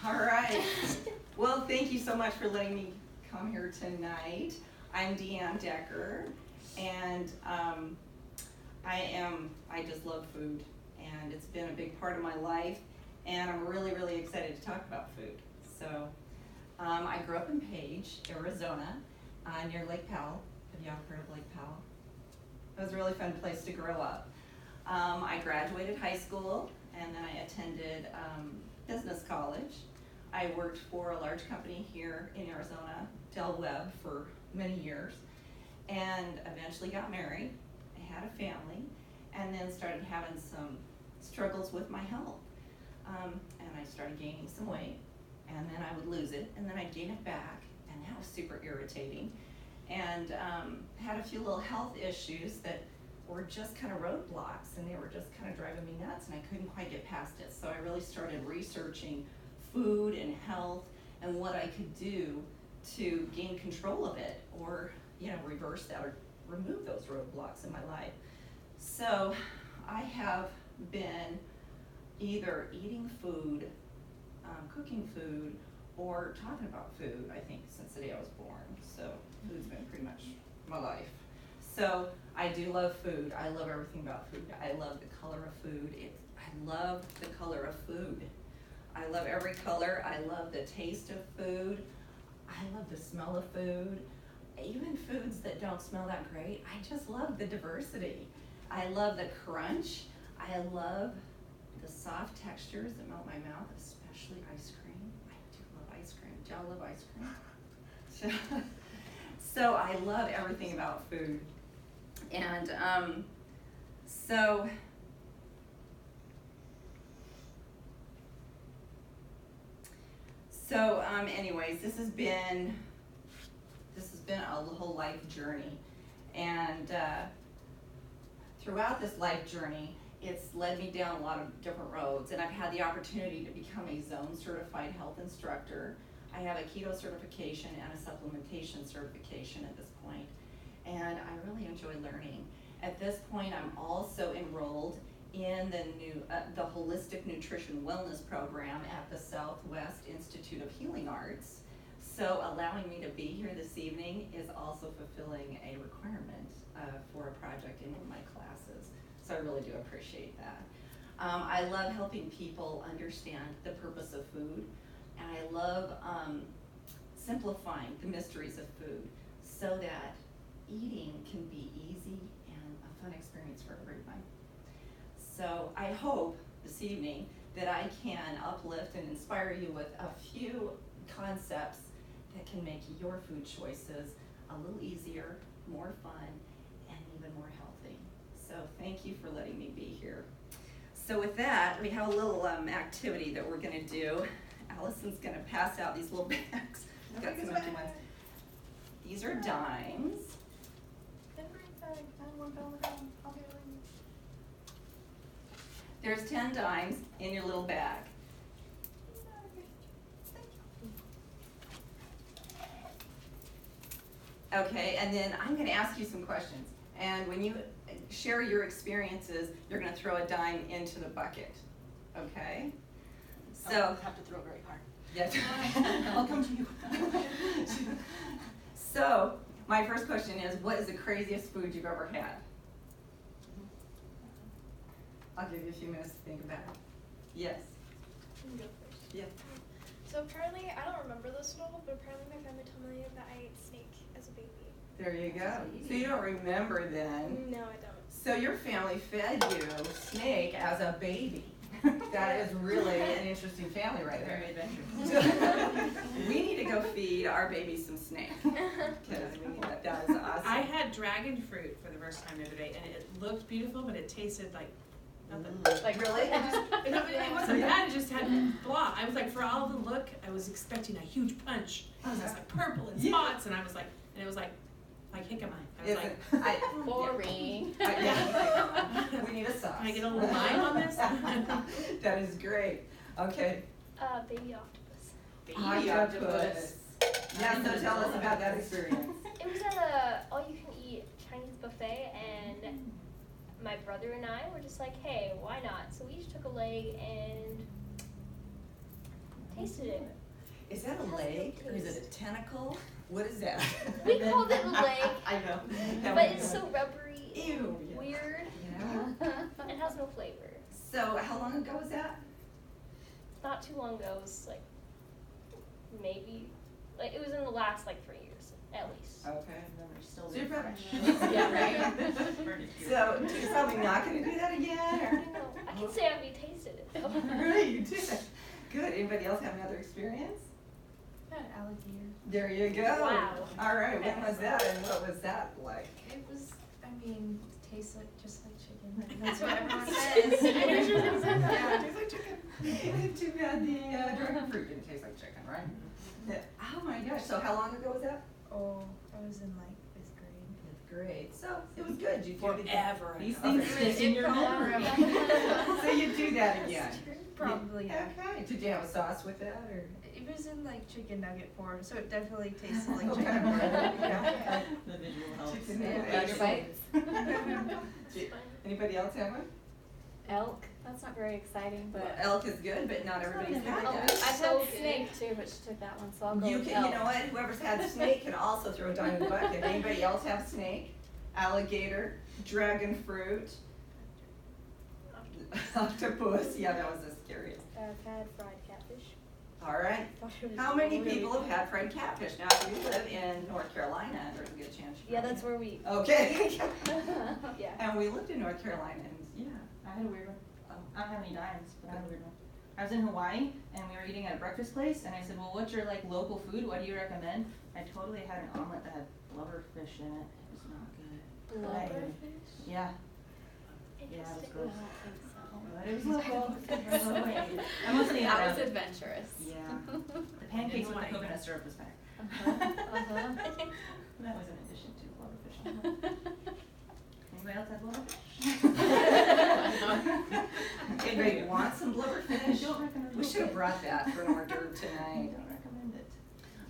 All right. Well, thank you so much for letting me come here tonight. I'm Deanne Decker, and I just love food, and it's been a big part of my life, and I'm really, really excited to talk about food. So, I grew up in Page, Arizona, near Lake Powell. Have y'all heard of Lake Powell? It was a really fun place to grow up. I graduated high school, and then I attended business college. I worked for a large company here in Arizona, Del Webb, for many years, and eventually got married. I had a family, and then started having some struggles with my health. And I started gaining some weight, and then I would lose it, and then I'd gain it back, and that was super irritating. And had a few little health issues that were just kind of roadblocks, and they were just kind of driving me nuts, and I couldn't quite get past it. So I really started researching food and health and what I could do to gain control of it, or reverse that, or remove those roadblocks in my life. So I have been either eating food, cooking food, or talking about food, I think, since the day I was born. So food's been pretty much my life. So I do love food. I love everything about food. I love the color of food. I love the color of food. I love every color. I love the taste of food. I love the smell of food. Even foods that don't smell that great, I just love the diversity. I love the crunch. I love the soft textures that melt my mouth, especially ice cream. I do love ice cream. Do y'all love ice cream? So I love everything about food. And anyways, this has been a whole life journey, and throughout this life journey, it's led me down a lot of different roads, and I've had the opportunity to become a zone certified health instructor. I have a keto certification and a supplementation certification at this point, and I really enjoy learning. At this point, I'm also enrolled in the Holistic Nutrition Wellness Program at the Southwest Institute of Healing Arts. So allowing me to be here this evening is also fulfilling a requirement for a project in one of my classes. So I really do appreciate that. I love helping people understand the purpose of food, and I love simplifying the mysteries of food so that eating can be easy and a fun experience for everyone. So I hope this evening that I can uplift and inspire you with a few concepts that can make your food choices a little easier, more fun, and even more healthy. So thank you for letting me be here. So with that, we have a little activity that we're going to do. Allison's going to pass out these little bags. We've got some empty ones. These are dimes. There's 10 dimes in your little bag. Okay, and then I'm going to ask you some questions. And when you share your experiences, you're going to throw a dime into the bucket. Okay? So I have to throw very hard. Yes. I'll come to you. So my first question is, what is the craziest food you've ever had? I'll give you a few minutes to think about it. Yes. You can go first. Yeah. So apparently, I don't remember this at all, but apparently my family told me that I ate snake as a baby. There you go. So you don't remember then. No, I don't. So your family fed you snake as a baby. That is really an interesting family right there. Very adventurous. We need to go feed our baby some snake. Because we need that. That is awesome. I had dragon fruit for the first time the other day, and it looked beautiful, but it tasted like nothing. Like really? It wasn't bad, it just had blah. I was like, for all the look, I was expecting a huge punch. It was like purple and spots, and I was like, and it was like jicama. I was like, Boring. We need a sauce. can I get a little lime on this? That is great. Okay. Baby octopus. Baby Octopus. Yeah, so tell us about that experience. It was at a all-you-can-eat Chinese buffet, and my brother and I were just like, hey, why not? So we each took a leg and tasted it. Is that a It has no leg or is it a taste. tentacle? What is that? We called it a leg, I know. but it's so rubbery Ew, and yeah. weird. Yeah. It has no flavor. So how long ago was that? Not too long ago, it was like maybe, like it was in the last like 3 years at least. Okay. Still So you're probably- Yeah, right? So you're probably not gonna do that again, I or? don't know. I can say I've tasted it though. Right, you did. Good. Anybody else have another experience? Alligator. There you go. Wow. All right. When was that, and what was that like? It was, I mean, it tastes like, just like chicken. That's what everyone says. Yeah, it tastes like chicken. Too bad the dragon fruit didn't taste like chicken, right? Yeah. Oh my gosh. So how long ago was that? Oh, I was in like 5th grade. Fifth grade. So it was good. You do it again. Forever. These Okay. things stick in your memory. So you do that again. Probably, yeah. Okay. Did you have a sauce with that, or? It was in like chicken nugget form, so it definitely tasted like Okay. chicken. Yeah. The visual helps. Chicken Yeah. nugget. Bigger Excellent. It's fine. Anybody else have one? Elk. That's not very exciting, Well, but elk is good, but not everybody's had Oh, that. I've so had good. snake too, but she took that one, so I'll go You with can, you elk. know what, whoever's had snake can also throw a dime in the bucket. Anybody else have snake, alligator, dragon fruit, octopus? Yeah, that was the scariest. I've had fried catfish. All right. Thought it was How many really people have good. had fried catfish? Now, if you live in North Carolina, there's a good chance you Yeah, probably- that's where we. Okay. Yeah. And we lived in North Carolina, and yeah. I had a weird one. I don't have any dimes, but I had a weird one. I was in Hawaii and we were eating at a breakfast place and I said, well, what's your like local food? What do you recommend? I totally had an omelet that had blubberfish in it. It was not good. Blubberfish? Yeah. Yeah, it was Interesting. gross. I don't think so. But it was local. I mostly ate That around was it. adventurous. Yeah. The pancakes with the coconut syrup was better. Uh-huh. That was in addition to blubberfish. Anybody else have blubberfish? Anybody want some blubberfish? Don't recommend We should have brought that for an hors d'oeuvre I tonight. don't recommend it.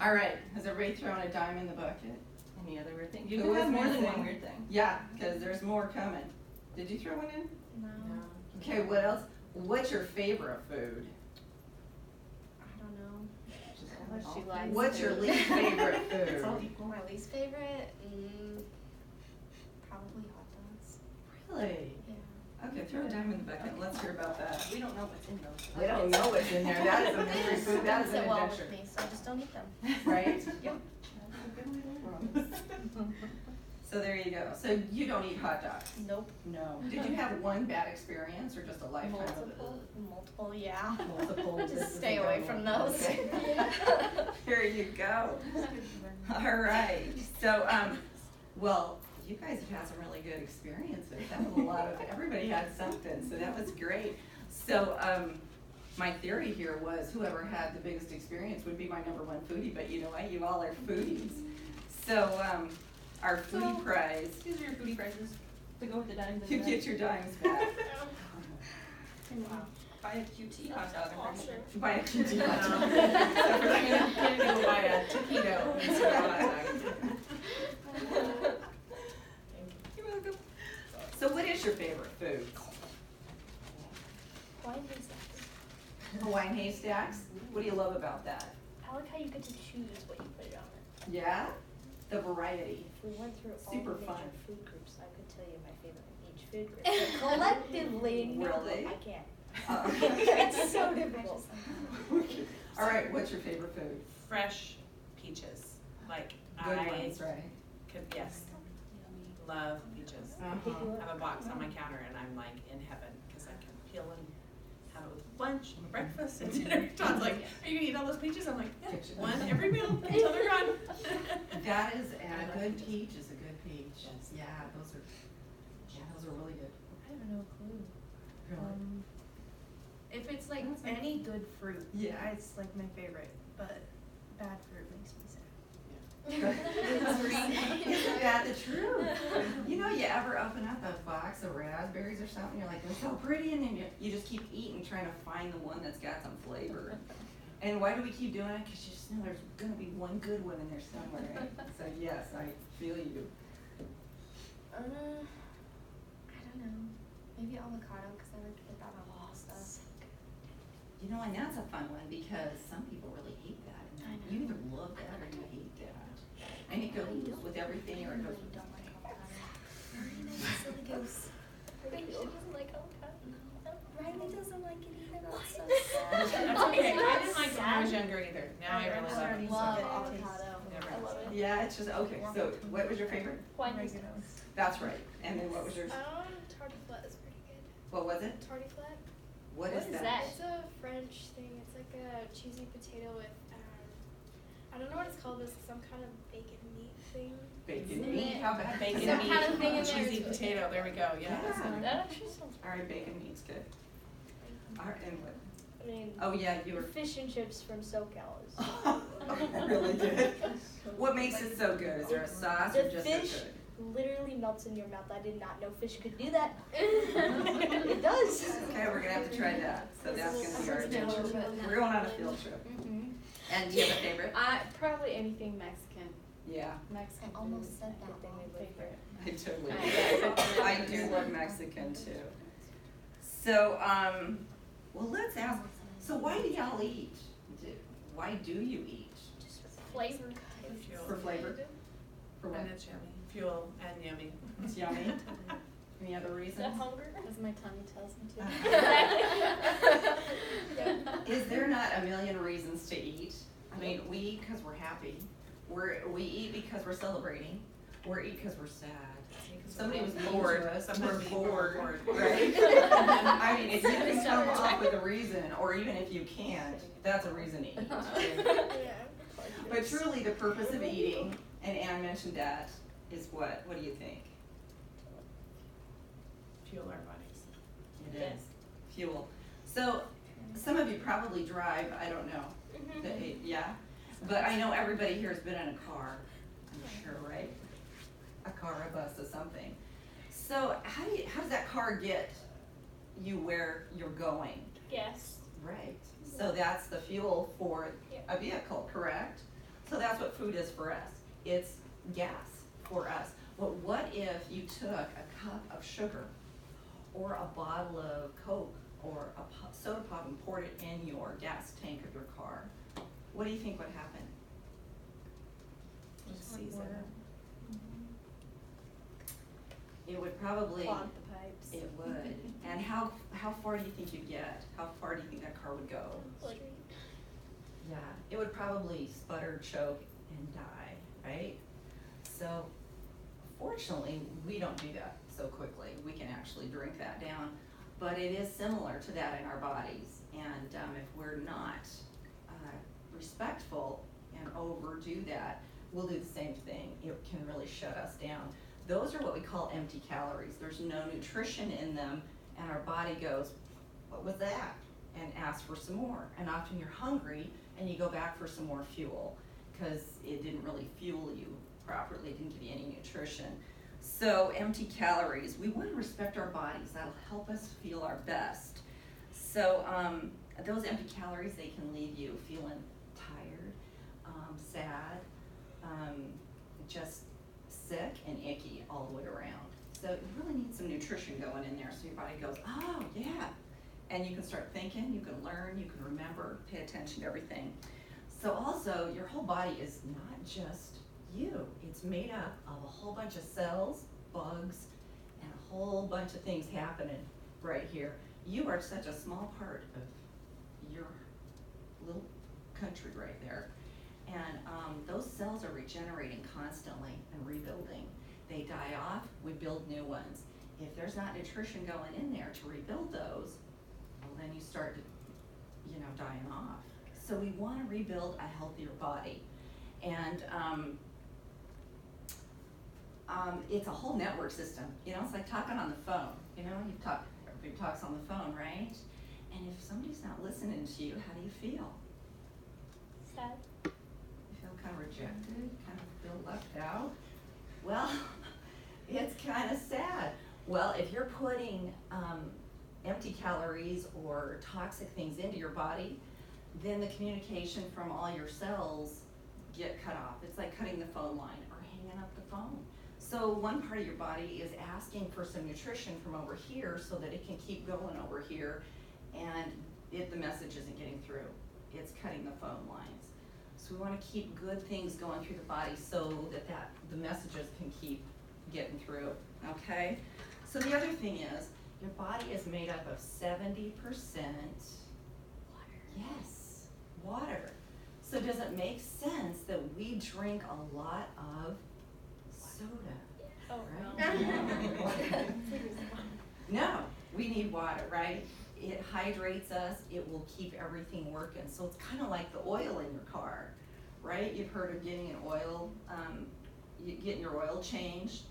All right, has everybody thrown a dime in the bucket? Any other weird thing? You Who can was have more than missing? one weird thing. Yeah, because there's more coming. Did you throw one in? No, Okay, what else? What's your favorite food? I don't know. What she likes. What's your to- least favorite It's all food? equal. My least favorite, probably hot dogs. Really? Yeah. Okay, throw a dime in the bucket and let's hear about that. We don't know what's in those. We don't know what's in there. That is a mystery food. That is an Sit well adventure. with me, so I just don't eat them. Right? Yep. So there you go. So you don't eat hot dogs? Nope. No. Did you have one bad experience or just a lifetime of Multiple, yeah. multiple? Just stay away from those. Okay. Here you go. All right. So, well, you guys have had some really good experiences. That was a lot of, everybody had something, so that was great. So, my theory here was whoever had the biggest experience would be my number one foodie, but you know what? You all are foodies. So, our foodie prize, These are your foodie prizes to go with the dimes. and you the get your dimes back. Wow. Buy a QT hot dog. I'm pretty sure. Buy a QT hot dog. I'm gonna go buy a taquito instead of a hot dog. You're welcome. So what is your favorite food? Wine haystacks. Hawaiian haystacks? What do you love about that? I like how you get to choose what you put it on it. Yeah? The variety. If we went through Super all the major fun. food groups, I could tell you my favorite in each food group. But collectively, no, Really? I can't. It's so difficult. All right, what's your favorite food? Fresh peaches, like Good I ones, right? could, yes, love peaches. Uh-huh. I have a box on my counter and I'm like in heaven, cause I can peel and have it with lunch and breakfast and dinner. Todd's like, are you gonna eat all those peaches? I'm like, yeah, Kitchen. one every meal until they're gone. That is, a good peach is a good peach. Yeah, those are really good. I have no clue. Really? If it's like any good fruit, Yeah. it's like my favorite, but bad fruit makes me sad. Isn't that the truth? You know, you ever open up a box of raspberries or something, you're like, they're so pretty, and then you just keep eating, trying to find the one that's got some flavor. And why do we keep doing it? Because you just know there's gonna be one good one in there somewhere, right? So yes, I feel you. I don't know. Maybe avocado, because I like to put that on pasta. You know, and that's a fun one because some people really hate that. I And you either love that or you hate that. And it goes with everything or it goes with Very nice, silly goose. Maybe she doesn't like avocado. Riley doesn't like it either. That's so That's sad. okay, I didn't like it when I was younger either, now I really love it. Love Love avocado. Never. I love it. Yeah, it's just, okay, so what was your favorite? Wine is That's right. And then what was yours? Tartiflette is pretty good. What was it? Tartiflette. What What is is that? that? It's a French thing. It's like a cheesy potato with, I don't know what it's called, but it's some kind of bacon meat thing. Bacon Isn't meat, it? how about? Bacon Some meat, kind of thing in there cheesy is really potato, good. there we go, yeah. that's Yeah. it. That actually sounds. All right, bacon meat's good. All right, and what? I mean, Oh, yeah, you were. fish and chips from SoCal is. Really good. What makes it so good? Is there a sauce or The just fish so good? literally melts in your mouth. I did not know fish could do that. It does. Okay, we're gonna have to try that. So that's gonna be our adventure. We're going on a field trip. Mm-hmm. And do you have a favorite? Probably anything Mexican. Yeah, Mexican I almost food. said that Good thing wrong. they live here. I totally Yeah. I do love Mexican too. So, well, let's ask, so why do y'all eat? Why do you eat? Just flavor. Fuel. For flavor? For what? And it's yummy, fuel and yummy. It's yummy. Any other The reasons? hunger. As my tummy tells me to. Is there not a million reasons to eat? I mean, we eat because we're happy. We eat because we're celebrating. We eat because we're sad. Somebody was bored. Sometimes We're people are bored, bored. right? I mean, if you can come up with a reason, or even if you can't, that's a reason to eat. Yeah. But truly, the purpose of eating, and Anne mentioned that, is what? What do you think? Fuel our bodies. It is fuel. So, some of you probably drive, I don't know, yeah? But I know everybody here has been in a car, I'm sure, right? A car, a bus, or something. So how does that car get you where you're going? Yes. Right. So that's the fuel for a vehicle, correct? So that's what food is for us. It's gas for us. But what if you took a cup of sugar or a bottle of Coke or a soda pop and poured it in your gas tank of your car? What do you think would happen? Just season it. It would probably, Clog the pipes. it would. And how far do you think you'd get? How far do you think that car would go? Like, Yeah, it would probably sputter, choke, and die, right? So, fortunately, we don't do that so quickly. We can actually drink that down. But it is similar to that in our bodies. And if we're not respectful and overdo that, we'll do the same thing. It can really shut us down. Those are what we call empty calories. There's no nutrition in them, and our body goes, what was that? And asks for some more. And often you're hungry, and you go back for some more fuel, because it didn't really fuel you properly, it didn't give you any nutrition. So empty calories, we want to respect our bodies. That'll help us feel our best. So those empty calories, they can leave you feeling tired, sad, just sick and icky all the way around. So you really need some nutrition going in there so your body goes, oh yeah. And you can start thinking, you can learn, you can remember, pay attention to everything. So also, your whole body is not just you. It's made up of a whole bunch of cells, bugs, and a whole bunch of things happening right here. You are such a small part of your little country right there. And those cells are regenerating constantly and rebuilding. They die off, we build new ones. If there's not nutrition going in there to rebuild those, well, then you start to, dying off. So we want to rebuild a healthier body. And it's a whole network system. It's like talking on the phone. Everybody talks on the phone, right? And if somebody's not listening to you, how do you feel? sad. You feel kind of rejected, kind of feel left out? Well, it's kind of sad. Well, if you're putting empty calories or toxic things into your body, then the communication from all your cells get cut off. It's like cutting the phone line or hanging up the phone. So one part of your body is asking for some nutrition from over here so that it can keep going over here, and the message isn't getting through. It's cutting the phone lines. So we want to keep good things going through the body so that the messages can keep getting through, okay? So the other thing is, your body is made up of 70% yes, water. So does it make sense that we drink a lot of soda? Oh, Right? No, we need water, right? It hydrates us, it will keep everything working. So it's kind of like the oil in your car, right? You've heard of getting an oil, getting your oil changed.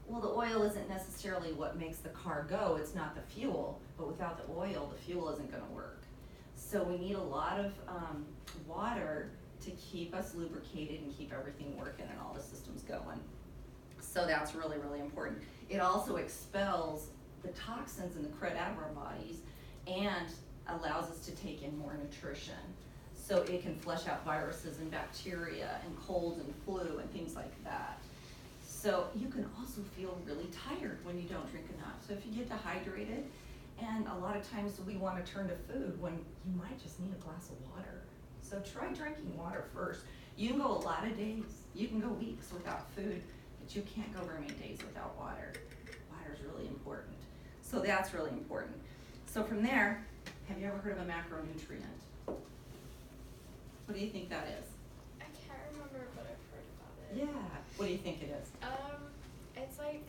Well, the oil isn't necessarily what makes the car go, it's not the fuel, but without the oil, the fuel isn't gonna work. So we need a lot of water to keep us lubricated and keep everything working and all the systems going. So that's really, really important. It also expels the toxins and the crud out of our bodies and allows us to take in more nutrition. So it can flush out viruses and bacteria and colds and flu and things like that. So you can also feel really tired when you don't drink enough. So if you get dehydrated, and a lot of times we want to turn to food when you might just need a glass of water. So try drinking water first. You can go a lot of days, you can go weeks without food, but you can't go very many days without water. Water is really important. So that's really important. So from there, have you ever heard of a macronutrient? What do you think that is? I can't remember, but I've heard about it. Yeah, what do you think it is? It's like,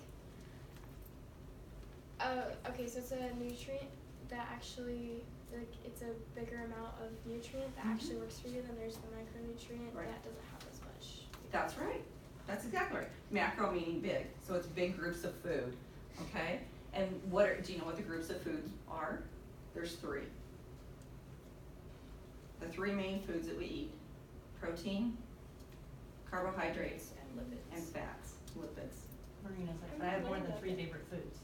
okay, so it's a nutrient that actually, like, it's a bigger amount of nutrient that actually works for you than there's the micronutrient Right. that doesn't have as much. That's right. That's exactly right. Macro meaning big, so it's big groups of food, okay? And do you know what the groups of foods are? There's three. The three main foods that we eat: protein, carbohydrates, and fats, lipids. Marina's like, but I have more than 3 favorite foods.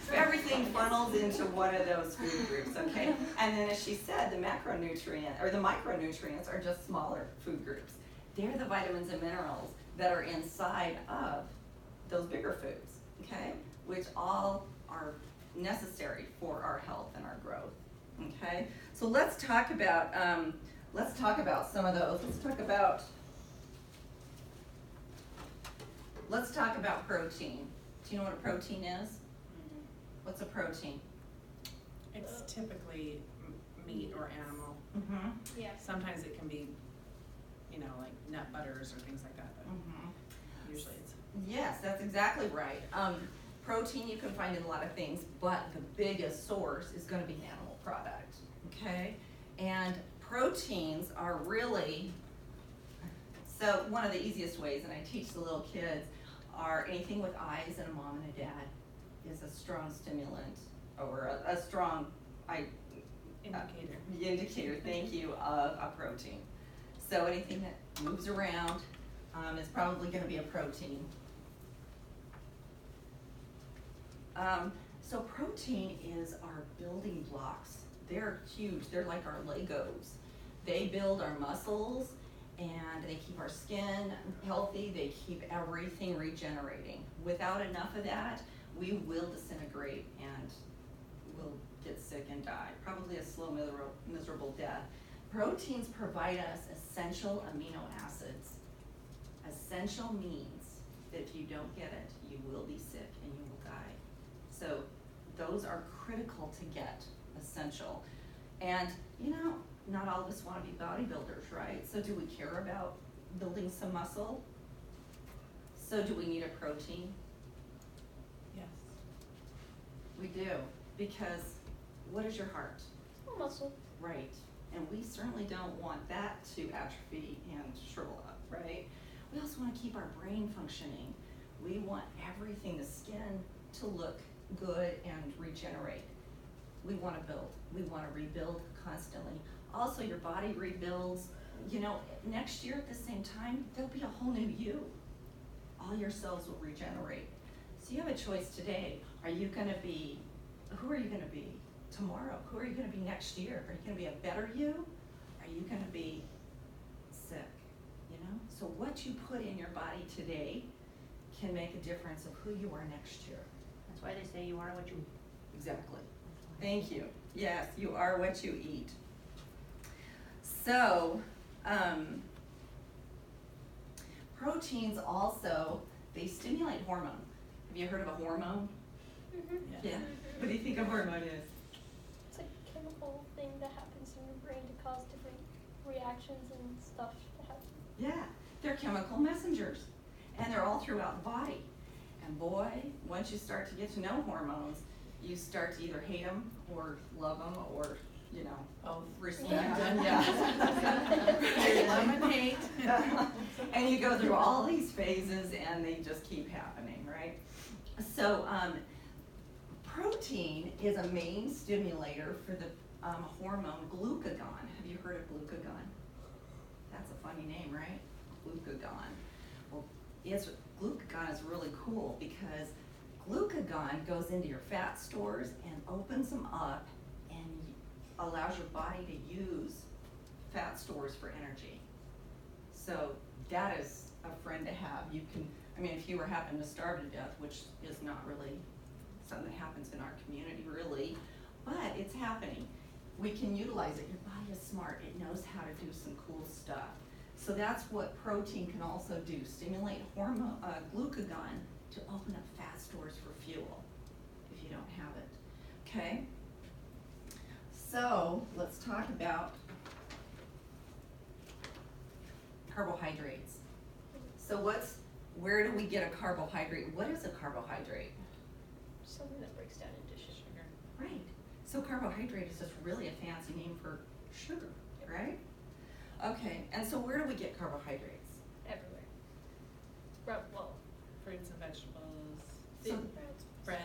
So everything funnels into one of those food groups, okay? And then as she said, the macronutrient, or the micronutrients are just smaller food groups. They're the vitamins and minerals that are inside of those bigger foods, okay? Which all are necessary for our health and our growth, okay? So let's talk about some of those. Let's talk about protein. Do you know what a protein is? What's a protein? It's typically meat or animal. Mm-hmm. Yeah. Sometimes it can be, like nut butters or things like that, but Mm-hmm. usually it's. Yes, that's exactly right. Protein you can find in a lot of things, but the biggest source is gonna be an animal product, okay? And proteins are really, so one of the easiest ways, and I teach the little kids, are anything with eyes and a mom and a dad is a strong stimulant or a strong indicator, thank you, of a protein. So anything that moves around is probably gonna be a protein. So protein is our building blocks. They're huge, they're like our Legos. They build our muscles and they keep our skin healthy, they keep everything regenerating. Without enough of that, we will disintegrate and we'll get sick and die, probably a slow, miserable death. Proteins provide us essential amino acids. Essential means that if you don't get it, you will be sick and you will die. So those are critical to get, essential. And not all of us want to be bodybuilders, right? So do we care about building some muscle? So do we need a protein? Yes. We do, because what is your heart? Oh, muscle. Right, and we certainly don't want that to atrophy and shrivel up, right? We also want to keep our brain functioning. We want everything, the skin, to look good and regenerate. We want to build, we want to rebuild constantly. Also, your body rebuilds, next year at the same time, there'll be a whole new you. All your cells will regenerate. So you have a choice today. Who are you gonna be tomorrow? Who are you gonna be next year? Are you gonna be a better you? Are you gonna be sick, So what you put in your body today can make a difference of who you are next year. That's why they say you are what you Exactly. Thank you. Yes, you are what you eat. So, proteins also, they stimulate hormone. Have you heard of a hormone? Mhm. Yeah. What do you think a hormone is? It's a chemical thing that happens in your brain to cause different reactions and stuff to happen. Yeah, they're chemical messengers, and they're all throughout the body. And boy, once you start to get to know hormones, you start to either hate them or love them or, you know, Oh, respect Yeah. them. Yeah. Love and hate. And you go through all these phases, and they just keep happening, right? So, protein is a main stimulator for the hormone glucagon. Have you heard of glucagon? That's a funny name, right? Glucagon. Well, glucagon is really cool because glucagon goes into your fat stores and opens them up and allows your body to use fat stores for energy. So that is a friend to have. You can, I mean, if you were having to starve to death, which is not really something that happens in our community really, but it's happening. We can utilize it. Your body is smart. It knows how to do some cool stuff. So that's what protein can also do, stimulate hormone, glucagon to open up fat stores for fuel if you don't have it, okay? So let's talk about carbohydrates. So where do we get a carbohydrate? What is a carbohydrate? Something that breaks down into sugar. Right. So carbohydrate is just really a fancy name for sugar, right? Okay, and so where do we get carbohydrates? Everywhere. Well, Fruits and vegetables, So, bread.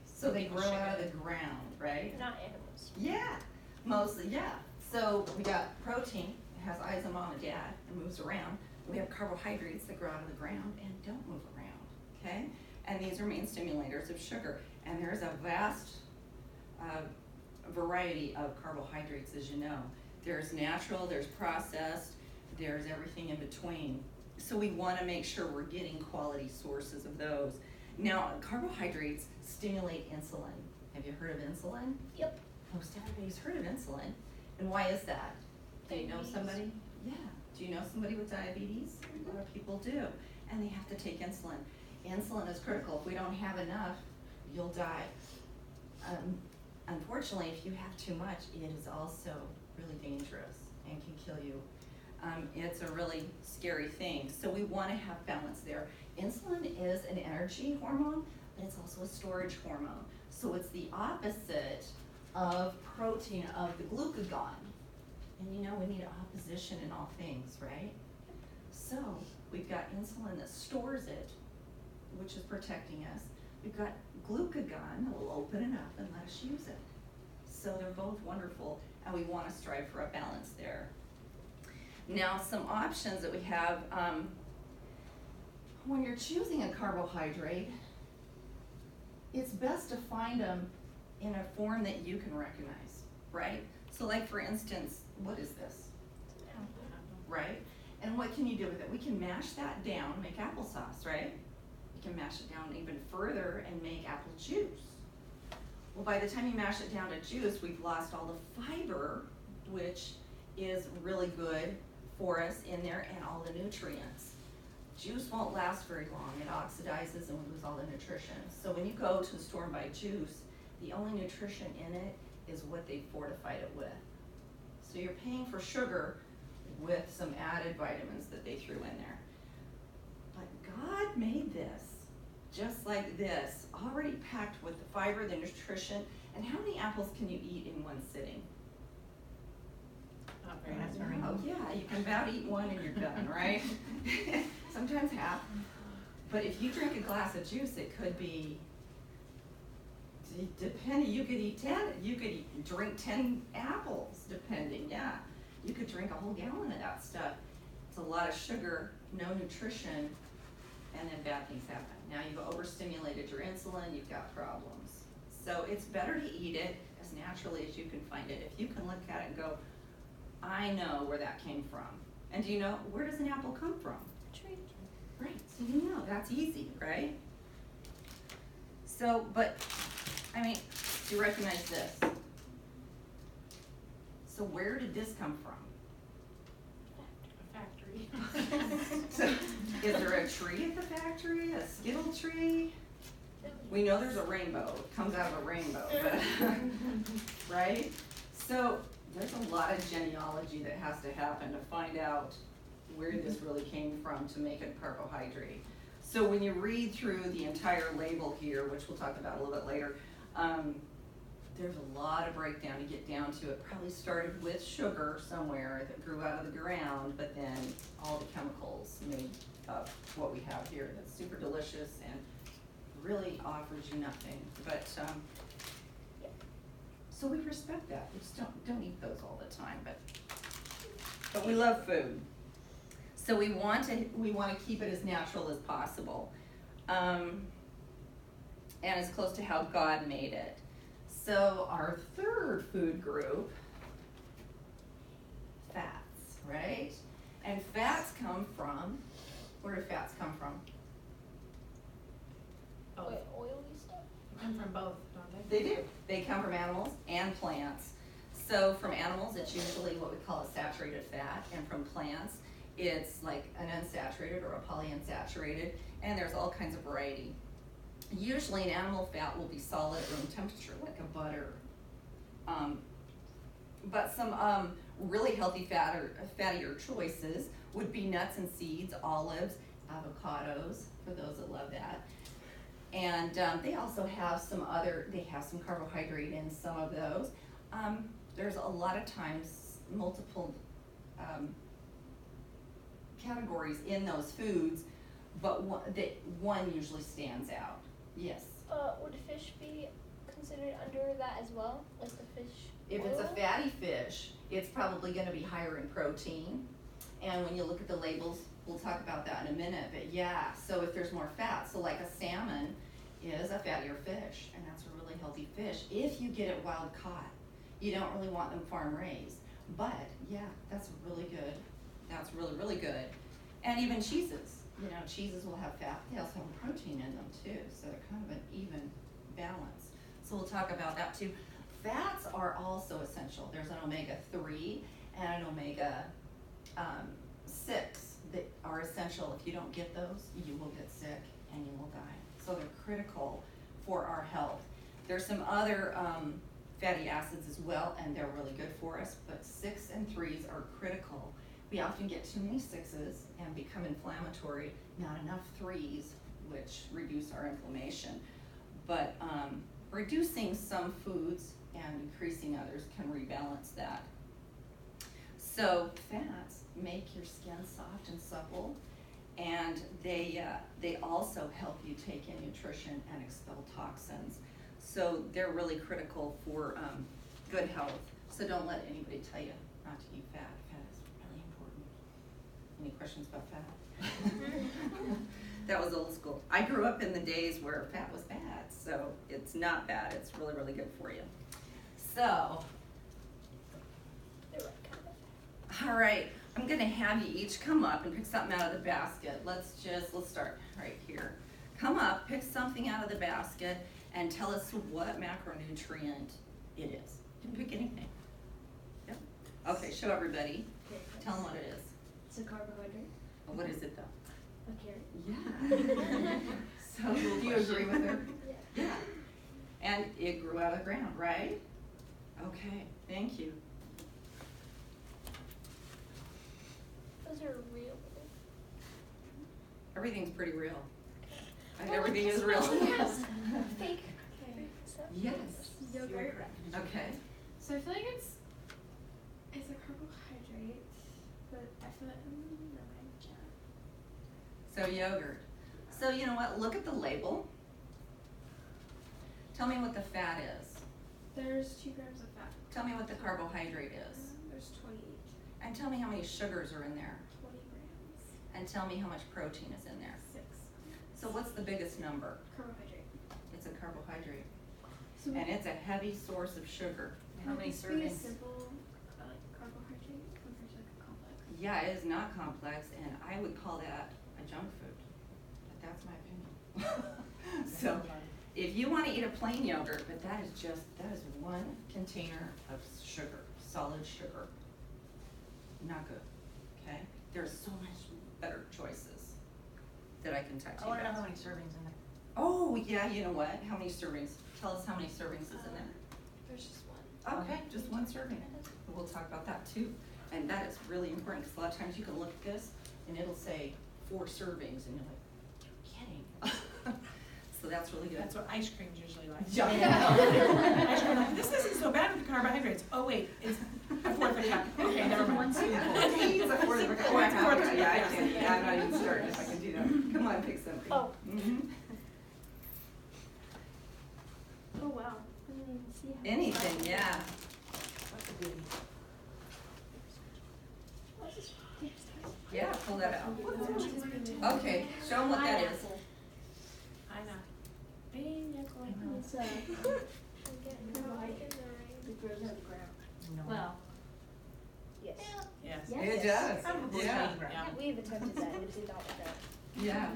so they grow out of the ground, right? not animals. Yeah, mostly, yeah. So we got protein, it has eyes and mom and dad, and moves around. We have carbohydrates that grow out of the ground and don't move around, okay? And these are main stimulators of sugar. And there's a vast variety of carbohydrates, as you know. There's natural, there's processed, there's everything in between. So we want to make sure we're getting quality sources of those. Now, carbohydrates stimulate insulin. Have you heard of insulin? Yep. Most everybody's heard of insulin. And why is that? Do you know Diabetes. somebody? Yeah. Do you know somebody with diabetes? A lot of people do. And they have to take insulin. Insulin is critical. If we don't have enough, you'll die. Unfortunately, if you have too much, it is also really dangerous and can kill you. It's a really scary thing. So we want to have balance there. Insulin is an energy hormone, but it's also a storage hormone. So it's the opposite of protein, of the glucagon. And you know, we need opposition in all things, right? So we've got insulin that stores it, which is protecting us. We've got glucagon that will open it up and let us use it. So they're both wonderful, and we want to strive for a balance there. Now, some options that we have, when you're choosing a carbohydrate, it's best to find them in a form that you can recognize, right? So like for instance, what is this, right? And what can you do with it? We can mash that down, make applesauce, right? We can mash it down even further and make apple juice. Well, by the time you mash it down to juice, we've lost all the fiber, which is really good for us in there, and all the nutrients. Juice won't last very long. It oxidizes and we lose all the nutrition. So when you go to the store and buy juice, the only nutrition in it is what they fortified it with. So you're paying for sugar with some added vitamins that they threw in there. But God made this just like this, already packed with the fiber, the nutrition. And how many apples can you eat in one sitting? Not very much. Oh, yeah, you can about eat one and you're done, right? Sometimes half. But if you drink a glass of juice, it could be, depending, you could eat 10, you could drink 10 apples, depending, yeah. You could drink a whole gallon of that stuff. It's a lot of sugar, no nutrition, and then bad things happen. Now you've overstimulated your insulin, you've got problems. So it's better to eat it as naturally as you can find it. If you can look at it and go, I know where that came from. And do you know, where does an apple come from? Tree. Right, so you know, that's easy, right? So, but, I mean, Do you recognize this? So where did this come from? A factory. So, is there a tree at the factory, a Skittle tree? We know there's a rainbow, it comes out of a rainbow, but, right? So, there's a lot of genealogy that has to happen to find out where this really came from to make it a carbohydrate. So when you read through the entire label here, which we'll talk about a little bit later, there's a lot of breakdown to get down to. It probably started with sugar somewhere that grew out of the ground, but then all the chemicals made up what we have here that's super delicious and really offers you nothing. But so we respect that. We just don't eat those all the time, but we love food. So we want to keep it as natural as possible, and as close to how God made it. So our third food group, fats, right? And fats come from, where do fats come from? Both. Oily stuff. Come from both, don't they? They do. They come from animals and plants. So from animals, it's usually what we call a saturated fat, and from plants, it's like an unsaturated or a polyunsaturated, and there's all kinds of variety. Usually an animal fat will be solid at room temperature, like a butter. But some really healthy fattier choices would be nuts and seeds, olives, avocados, for those that love that. And they also have some carbohydrate in some of those. There's a lot of times multiple categories in those foods, but one usually stands out. Yes. Would fish be considered under that as well? Like the fish If it's a oil? fatty fish, it's probably gonna be higher in protein. And when you look at the labels, we'll talk about that in a minute, but yeah, so if there's more fat, so like a salmon is a fattier fish, and that's a really healthy fish, if you get it wild caught. You don't really want them farm raised, but yeah, that's really good. That's really, really good. And even cheeses, cheeses will have fat, they also have protein in them too, so they're kind of an even balance. So we'll talk about that too. Fats are also essential. There's an omega-3 and an omega-6 that are essential. If you don't get those, you will get sick and you will die. So they're critical for our health. There's some other fatty acids as well, and they're really good for us, but 6 and 3s are critical. We often get too many 6s and become inflammatory, not enough 3s, which reduce our inflammation. But reducing some foods and increasing others can rebalance that. So fats make your skin soft and supple, and they also help you take in nutrition and expel toxins. So they're really critical for good health. So don't let anybody tell you not to eat fat. Fat is really important. Any questions about fat? That was old school. I grew up in the days where fat was bad, so it's not bad. It's really, really good for you. So, The right kind of. all right, I'm gonna have you each come up and pick something out of the basket. Let's start right here. Come up, pick something out of the basket, and tell us what macronutrient it is. You can pick anything. Yep. Okay, show everybody. Tell them what it is. It's a carbohydrate. What is it though? A carrot. Yeah. So, do you agree with her? Yeah. Yeah. And it grew out of the ground, right? Okay, thank you. Those are real. Everything's pretty real. And Well, everything like is real. Yes. Fake. Okay. stuff. Yes. Yogurt. You are correct. Okay. So I feel like it's a carbohydrate, but I feel like So yogurt. So you know what? Look at the label. Tell me what the fat is. there's 2 grams of fat. Tell me what the carbohydrate is. There's 28, And tell me how many sugars are in there. 20 grams, And tell me how much protein is in there. 6 So what's the biggest number? carbohydrate. It's a carbohydrate. So And it's a heavy source of sugar. How many would this be a servings? simple carbohydrate compared to like a complex? Yeah, it is not complex, and I would call that a junk food. But that's my opinion. So, if you wanna eat a plain yogurt, but that is one container of sugar, solid sugar. Not good, okay? There's so much better choices that I can talk to I you wanna know about. how many servings in there. Oh, yeah, you know what? How many servings? Tell us how many servings is in there. There's just one. Okay, just one serving. We'll talk about that too. And that is really important, because a lot of times you can look at this and it'll say 4 servings and you're like, you're kidding. So that's really good. That's what ice cream's usually like. Yeah. Ice cream, like, this isn't so bad with the carbohydrates. Oh wait, it's a fourth of a cup. Okay, never mind. One spoonful. It's a fourth of a cup. Oh, I It's a have fourth to. of a Yeah, I cup, can. yeah. Yeah, I'm not even starting if I can do that. Come on, pick something. Oh. Mhm. Oh, wow. I didn't even see how. Anything, yeah. What's a goodie? Yeah, pull that out. Okay, show them what that is. Pineapple. I know. Pina colada. It's, I'm getting No, I- in the ring. it grows out of the ground. No. Well, Yes. Yes. Yes. It does, Probably yeah. plain brown. We've attempted that and it did not work out. Yeah.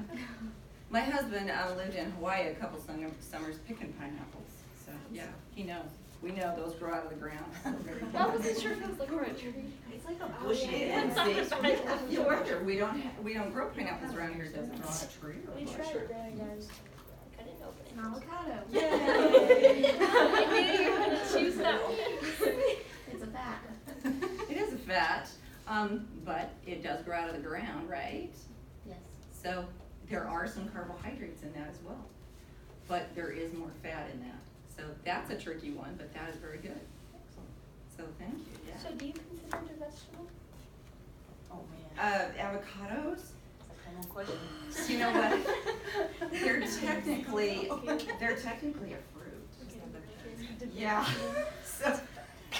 My husband lived in Hawaii a couple summers picking pineapples, so, yeah, he knows. We know those grow out of the ground. So very good. I wasn't sure if it was like a tree. It's like a It bushy is, thing. see, you wonder, we don't grow pineapples around here, it doesn't grow on a tree or a We bush tried or- it growing ours. I couldn't open it. avocado. I knew you were gonna choose that one. It's a fat. It is a fat, but it does grow out of the ground, right? Yes. So there are some carbohydrates in that as well, but there is more fat in that. So that's a tricky one, but that is very good. So thank you, yeah. So do you consider it a vegetable? Oh, man. Avocados, It's like one question. you know what? They're technically a fruit. Yeah, so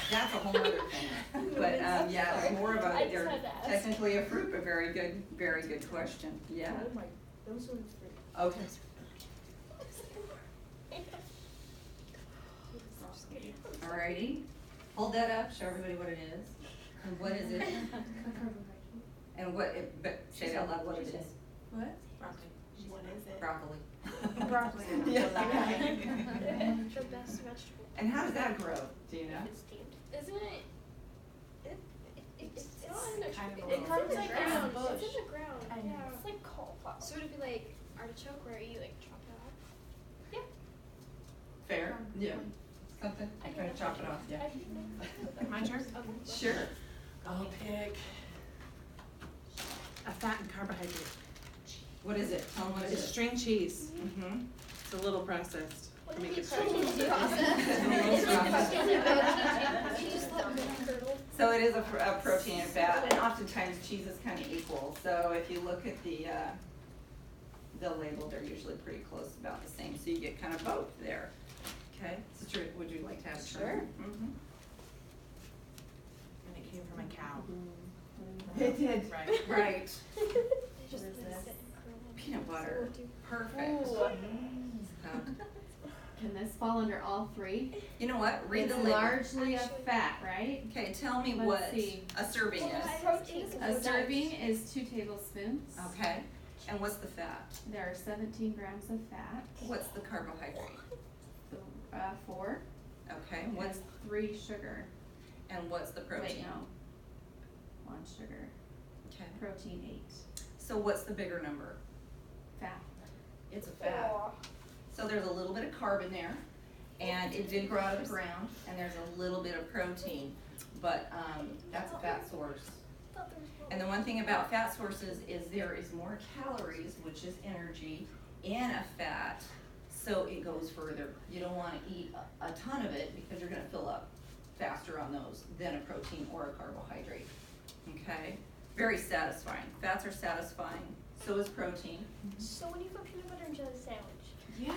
that's a whole other thing. But, yeah, it's more I about, just they're had to ask. technically a fruit, but very good question, yeah. Oh my, those ones are. Okay. Alrighty, hold that up, show everybody what it is. And what is it? And what, but say it out loud what it is. What? Broccoli. What is it? Broccoli. Broccoli. Yeah. The best vegetable. And how does that grow, do you know? It's steamed. Isn't it? It's not in the kind of a It little- comes It's like like in ground. the bush. It's in the ground. I know. Yeah. It's like cauliflower. So would it be like artichoke where you like chop it off? Fair? Yeah. Something, I try to chop it off, yeah. My turn? Sure. I'll pick a fat and carbohydrate. What is it? Tell them what it It's is. string cheese. Mm-hmm. It's a little processed. What to do make you it protein stringy. do? So it is a protein and fat, and oftentimes cheese is kind of equal. So if you look at the label, they're usually pretty close, about the same. So you get kind of both there. Okay, so would you like to have a turn? Sure. Mhm. And it came from a cow. It did. Right. Right. They just What is let it this? sit and curl in. Peanut butter. So we'll do- Perfect. Ooh. So, Can this fall under all three? you know what? Read It's the label. largely a Actually- fat, right? Okay, tell me Let's what see. a serving Well, is. it is A serving is 2 tablespoons. Okay, and what's the fat? There are 17 grams of fat. What's the carbohydrate? So, 4. Okay, And what's, 3 sugar. and what's the Wait, protein? no. 1 sugar. Okay, Protein 8. so what's the bigger number? Fat. It's a fat. So there's a little bit of carb in there, and it did grow out of the ground, and there's a little bit of protein, but, that's a fat source. And the one thing about fat sources is there is more calories, which is energy, in a fat, so it goes further. You don't wanna eat a ton of it because you're gonna fill up faster on those than a protein or a carbohydrate, okay? Very satisfying. Fats are satisfying, so is protein. So when you put peanut butter into a sandwich. Yeah.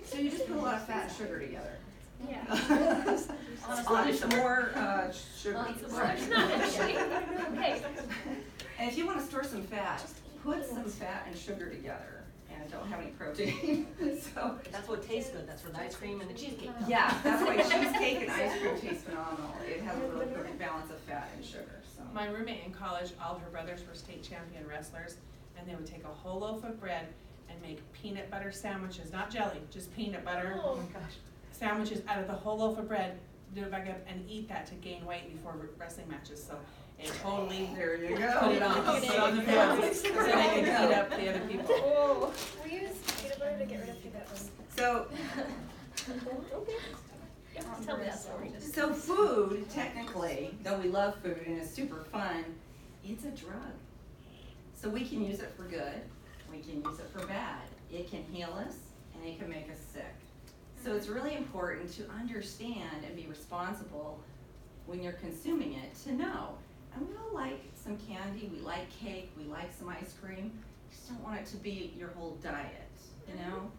So you just put a lot of fat and sugar together. Yeah. On some more, sugar. It's not actually, okay. And if you wanna store some fat, put some fat and sugar together and don't have any protein, so. That's what tastes good. That's where the ice cream and the cheesecake come. Yeah, that's why cheesecake and ice cream taste phenomenal. It has a really perfect balance of fat and sugar, so. My roommate in college, all her brothers were state champion wrestlers, and they would take a whole loaf of bread and make peanut butter sandwiches, not jelly, just peanut butter Oh my gosh. sandwiches out of the whole loaf of bread, do it back up and eat that to gain weight before wrestling matches, so it totally There you put go. it on, put it on the pounds, so then I can beat up the other people. Oh. We use peanut butter to get rid of hiccups. So, Tell me that story. so food, technically, though we love food and it's super fun, it's a drug. So we can use it for good, we can use it for bad. It can heal us and it can make us sick. So it's really important to understand and be responsible when you're consuming it to know. And we all like some candy, we like cake, we like some ice cream. Just don't want it to be your whole diet, you know?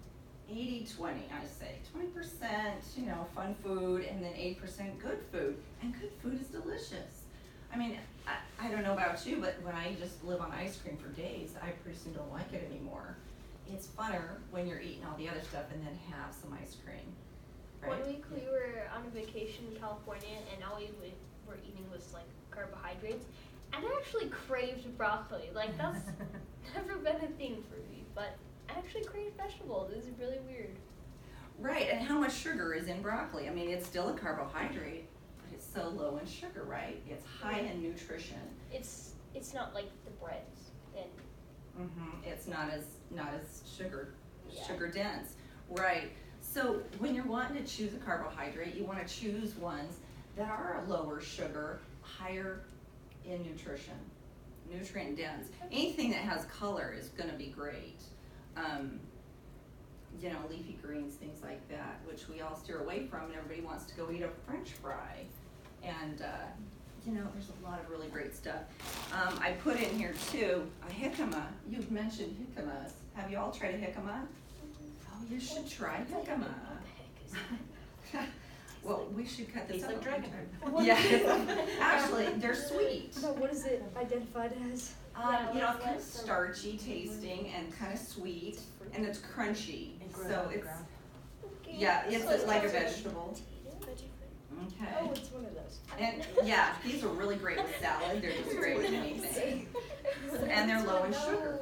80-20, I say. 20%, fun food, and then 80% good food. And good food is delicious. I mean, I don't know about you, but when I just live on ice cream for days, I pretty soon don't like it anymore. It's funner when you're eating all the other stuff and then have some ice cream, right? One week we were on a vacation in California, and all we were eating was like carbohydrates, and I actually craved broccoli. Like that's never been a thing for me, but I actually craved vegetables. It was really weird. Right, and how much sugar is in broccoli? I mean, it's still a carbohydrate, but it's so low in sugar, right? It's high in nutrition. It's not like the breads, and It's not as Yeah. sugar dense, right? So when you're wanting to choose a carbohydrate, you want to choose ones that are lower sugar, higher in nutrition, nutrient dense. Anything that has color is going to be great. Leafy greens, things like that, which we all steer away from, and everybody wants to go eat a French fry. And there's a lot of really great stuff. I put in here too a jicama. You've mentioned jicamas. Have you all tried a jicama? Oh, you should try jicama. Well, we should cut this Tastes out. like dragon fruit. Yeah, actually, they're sweet. So what is it identified as? It's kind of starchy tasting and kind of sweet, and it's crunchy. It grows So on the it's, ground. yeah, it's like a vegetable. Veggie Okay. Oh, it's one of those. And yeah, these are really great with salad. They're just great with anything. And they're low in sugar.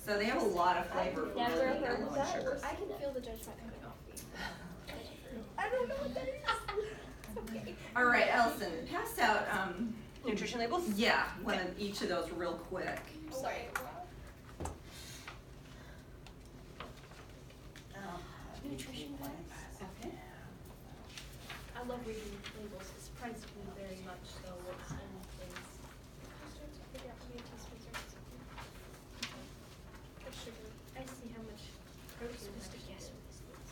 So they have a lot of flavor for Never really being heard low of in that. sugar. I can feel the judgment coming off me. I don't know what that is. All right, Elson, pass out, Nutrition labels? yeah, one of each of those real quick. Sorry. Nutrition Okay. I love reading labels. It surprises me very much. So what's in things? Figure out how many teaspoons are in something. Of sugar. I see how much protein. Just to guess what this is.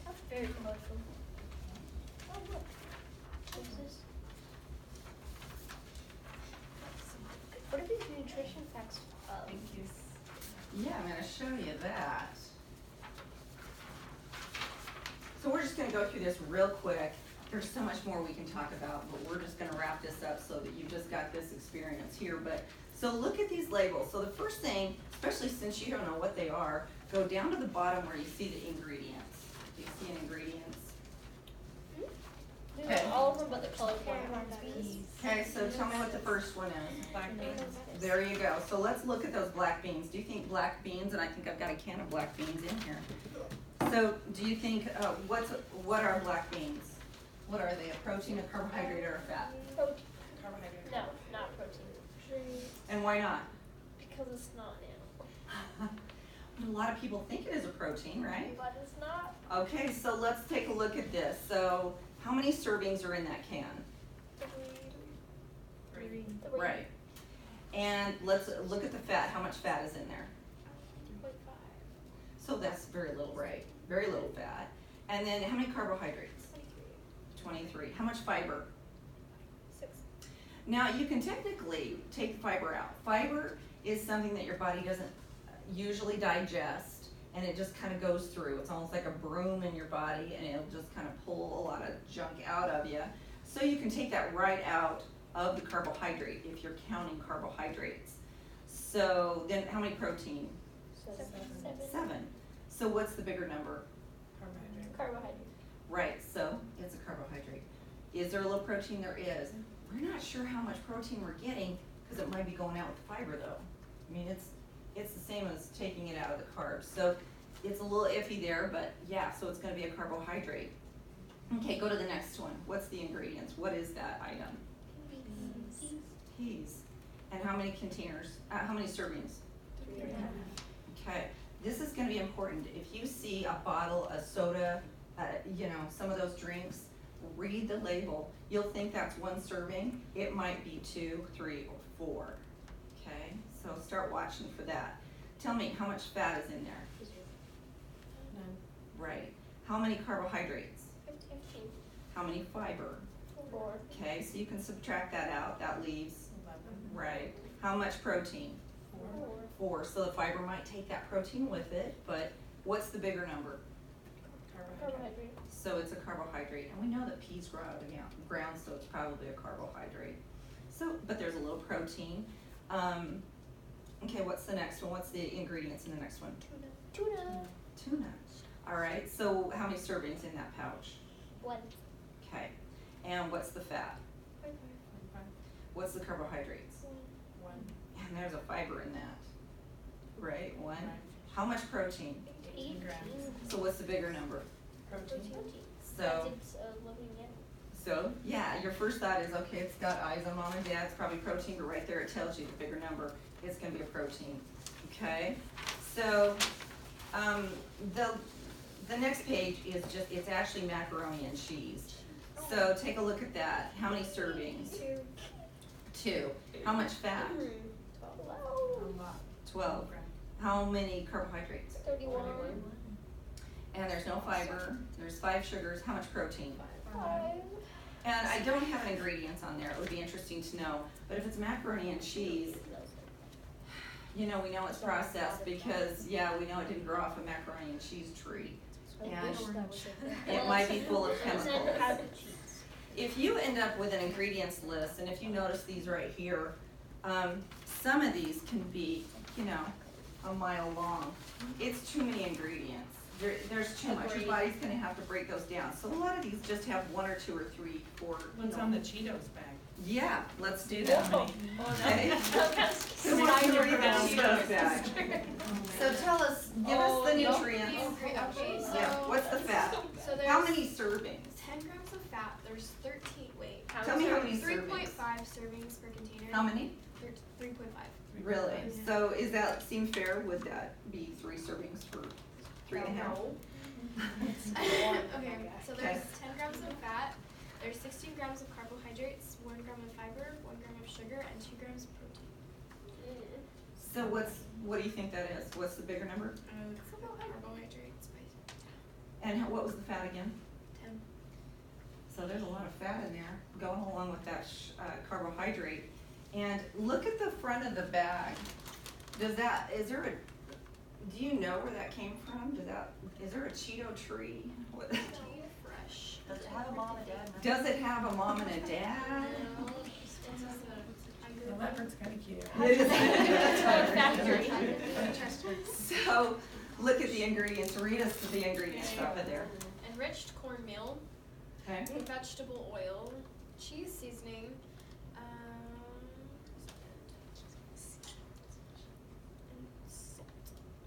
That's very colorful. Oh look. What's this? What are these nutrition facts? Yeah, I'm gonna show you that. So we're just gonna go through this real quick. There's so much more we can talk about, but we're just gonna wrap this up so that you just got this experience here. But, so look at these labels. So the first thing, especially since you don't know what they are, go down to the bottom where you see the ingredients. Do you see an ingredients? Okay. All of them but the colored Okay, one. what that is. Okay, so tell me what the first one is. Black beans. There you go. So let's look at those black beans. Do you think black beans, and I think I've got a can of black beans in here. So do you think, what are black beans? What are they, a protein, a carbohydrate, or a fat? Protein. Carbohydrate. No, not protein. And why not? Because it's not an animal. A lot of people think it is a protein, right? But it's not. Okay, so let's take a look at this. So how many servings are in that can? Three. Right. And let's look at the fat. How much fat is in there? 2.5. So that's very little, right? Very little fat. And then how many carbohydrates? 23. How much fiber? 6. Now you can technically take the fiber out. Fiber is something that your body doesn't usually digest, and it just kind of goes through. It's almost like a broom in your body, and it'll just kind of pull a lot of junk out of you. So you can take that right out of the carbohydrate if you're counting carbohydrates. So then how many protein? 7. So what's the bigger number? Carbohydrate. Carbohydrate. Right, so it's a carbohydrate. Is there a little protein? There is. We're not sure how much protein we're getting because it might be going out with fiber though. I mean, it's the same as taking it out of the carbs. So it's a little iffy there, but yeah, so it's gonna be a carbohydrate. Okay, go to the next one. What's the ingredients? What is that item? Peas. And how many containers, how many servings? 3. Okay, this is gonna be important. If you see a bottle of soda, some of those drinks, read the label. You'll think that's 1 serving. It might be 2, 3, or 4. Okay, so start watching for that. Tell me, how much fat is in there? None. Right. How many carbohydrates? 15. How many fiber? 4. Okay, so you can subtract that out. That leaves, 11. right. How much protein? 4. So the fiber might take that protein with it, but what's the bigger number? Carbohydrate. So it's a carbohydrate, and we know that peas grow out of the ground, so it's probably a carbohydrate. So, but there's a little protein. Okay, what's the next one? What's the ingredients in the next one? Tuna. Tuna. All right, so how many servings in that pouch? 1. Okay, and what's the fat? 5. What's the carbohydrates? 1. And there's a fiber in that, right? 1. Right. How much protein? 18 grams. So what's the bigger number? Protein. So, It's living in. so yeah, your first thought is, okay, it's got eyes on mom and dad, it's probably protein, but right there it tells you the bigger number, it's gonna be a protein, okay? So, the next page is just, it's actually macaroni and cheese. So take a look at that. How many servings? 2. 2. How much fat? A lot. 12. How many carbohydrates? 31. And there's no fiber, there's 5 sugars. How much protein? 5. And I don't have an ingredients on there, it would be interesting to know, but if it's macaroni and cheese, we know it's processed because, yeah, we know it didn't grow off a macaroni and cheese tree. And it might be full of chemicals. If you end up with an ingredients list, and if you notice these right here, some of these can be, a mile long. It's too many ingredients. There's too much. Your body's gonna have to break those down. So a lot of these just have 1 or 2 or 3, 4. What's on the Cheetos bag? Yeah, let's do that. How many? Okay. Who wants to read the Cheetos bag? So tell us, give us the nutrients. Okay, so. Yeah, what's the fat? So there's How many servings? 10 grams of fat. There's 13. Wait. Tell me how many 3.5 servings. servings per container. How many? 3.5. Really? Yeah. So is that seem fair? Would that be 3 servings for 3.5? Okay, so Okay. there's 10 grams of fat. There's 16 grams of carbohydrates, 1 gram of fiber, 1 gram of sugar, and 2 grams of protein. So what do you think that is? What's the bigger number? Carbohydrates. And what was the fat again? 10. So there's a lot of fat in there going along with that carbohydrate. And look at the front of the bag. Do you know where that came from? Is there a Cheeto tree? What- Fresh. Does it have a mom and dad? Does it have a mom and a dad? The leopard's kinda cute. It is. Factory. So, look at the ingredients, read us the ingredients off of there. Enriched cornmeal, Okay, vegetable oil, cheese seasoning,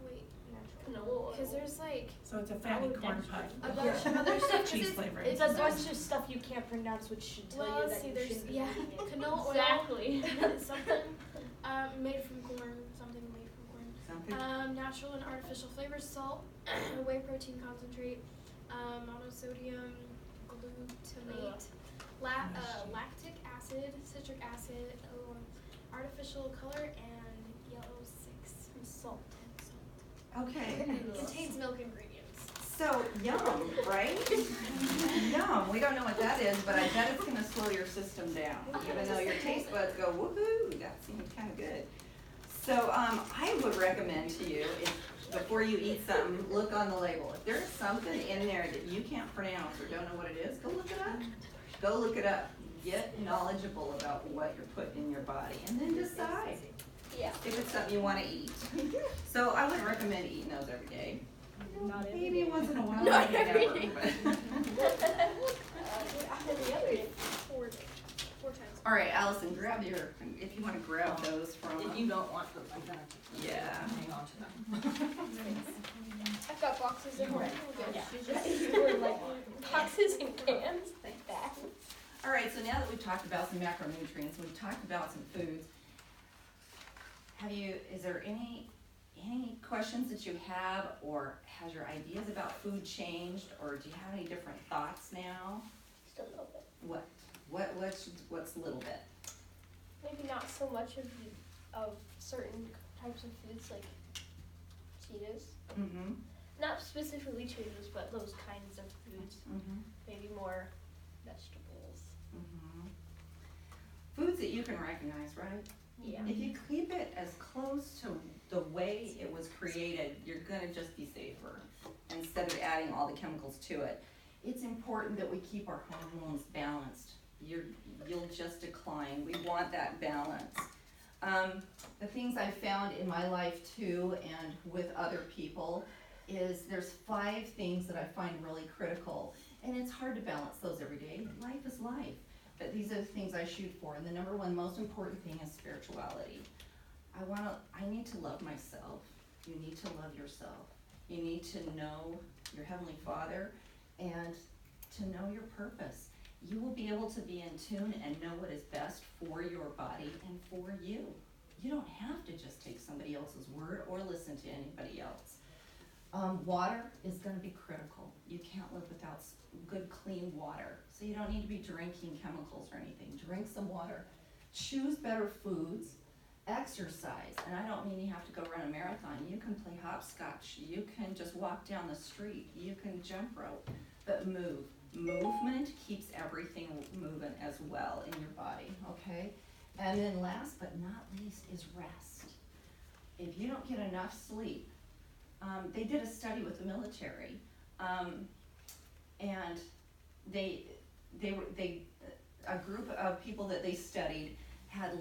wait, because there's like So it's a fatty corn puff. a bunch of other stuff. 'cause Cheese it's- flavor. It's a bunch of stuff you can't pronounce, which should tell Well, you let's that see, you there's, shouldn't be yeah, eating it. canola oil. Exactly. Something made from corn, something made from corn. something, Natural and artificial flavors, salt, whey protein concentrate, monosodium glutamate, lactic acid, citric acid, artificial color, and yellow 6 and salt. okay. Contains milk ingredients. So, yum, right? Yum, we don't know what that is, but I bet it's gonna slow your system down, even though your taste buds go, woohoo, that seems kinda good. So, I would recommend to you, before you eat something, look on the label. If there's something in there that you can't pronounce or don't know what it is, go look it up. Go look it up. Get knowledgeable about what you're putting in your body, and then decide Yeah. if it's something you wanna eat. So I would recommend eating those every day. Not every Maybe day. once in a while. Not maybe every never, but- 4 times. Are All right, Allison, grab your, if you wanna grab those from. If you don't want them, I'm gonna Yeah. hang on to them. I've got boxes at home. Yeah. You were like boxes and cans. Like that. All right, so now that we've talked about some macronutrients, we've talked about some foods, is there any questions that you have, or has your ideas about food changed, or do you have any different thoughts now? Just a little bit. What's a little bit? Maybe not so much of certain types of foods like Cheetos. Mm-hmm, Not specifically Cheetos, but those kinds of foods. mm-hmm, Maybe more vegetables. mm-hmm. Foods that you can recognize, right? Yeah. If you keep it as close to the way it was created, you're gonna just be safer, instead of adding all the chemicals to it. It's important that we keep our hormones balanced. You'll just decline. We want that balance. The things I found in my life too, and with other people, is there's 5 things that I find really critical, and it's hard to balance those every day. Life is life. But these are the things I shoot for, and the number one most important thing is spirituality. I need to love myself. You need to love yourself. You need to know your Heavenly Father and to know your purpose. You will be able to be in tune and know what is best for your body and for you. You don't have to just take somebody else's word or listen to anybody else. Water is gonna be critical. You can't live without good, clean water. So you don't need to be drinking chemicals or anything. Drink some water. Choose better foods. Exercise, and I don't mean you have to go run a marathon. You can play hopscotch. You can just walk down the street. You can jump rope, but move. Movement keeps everything moving as well in your body, okay? And then last but not least is rest. If you don't get enough sleep, they did a study with the military, and a group of people that they studied had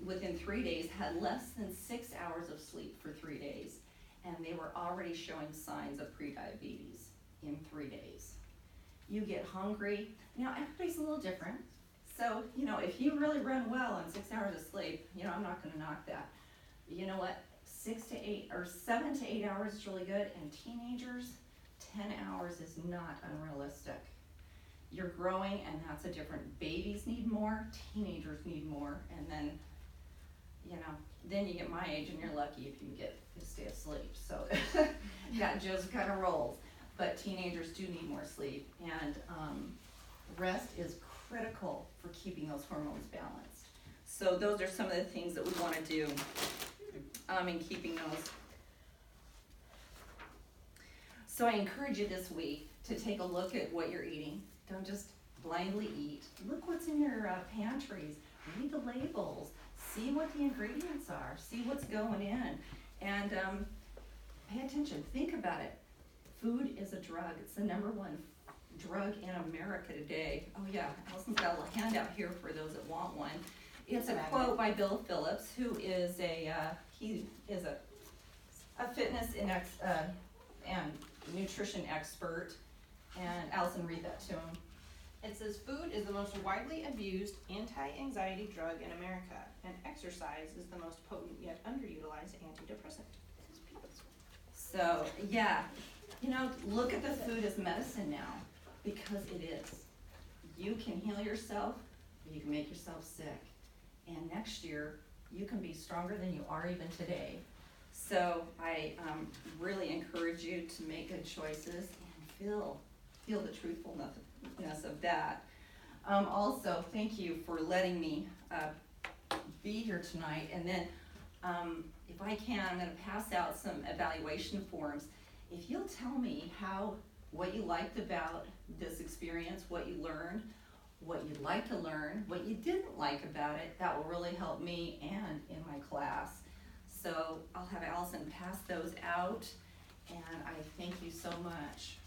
within 3 days, had less than 6 hours of sleep for 3 days. And they were already showing signs of prediabetes in 3 days. You get hungry. Now, everybody's a little different. So, if you really run well on 6 hours of sleep, I'm not gonna knock that. But you know what? 6 to 8 or 7 to 8 hours is really good. And teenagers, 10 hours is not unrealistic. You're growing, and that's a different. Babies need more, teenagers need more, and then, then you get my age, and you're lucky if you can get to stay asleep. So that just kind of rolls. But teenagers do need more sleep, and rest is critical for keeping those hormones balanced. So those are some of the things that we want to do in keeping those. So I encourage you this week to take a look at what you're eating. Don't just blindly eat. Look what's in your pantries. Read the labels. See what the ingredients are. See what's going in. And pay attention. Think about it. Food is a drug. It's the number one drug in America today. Oh yeah, Allison's got a little handout here for those that want one. It's a quote by Bill Phillips, who is a fitness and nutrition expert. And Allison, read that to him. It says, food is the most widely abused anti-anxiety drug in America, and exercise is the most potent yet underutilized antidepressant. So, yeah, look at the food as medicine now, because it is. You can heal yourself, or you can make yourself sick. And next year, you can be stronger than you are even today. So I really encourage you to make good choices and feel the truthfulness of that. Also, thank you for letting me be here tonight. And then, if I can, I'm going to pass out some evaluation forms. If you'll tell me what you liked about this experience, what you learned, what you'd like to learn, what you didn't like about it, that will really help me and in my class. So I'll have Allison pass those out, and I thank you so much.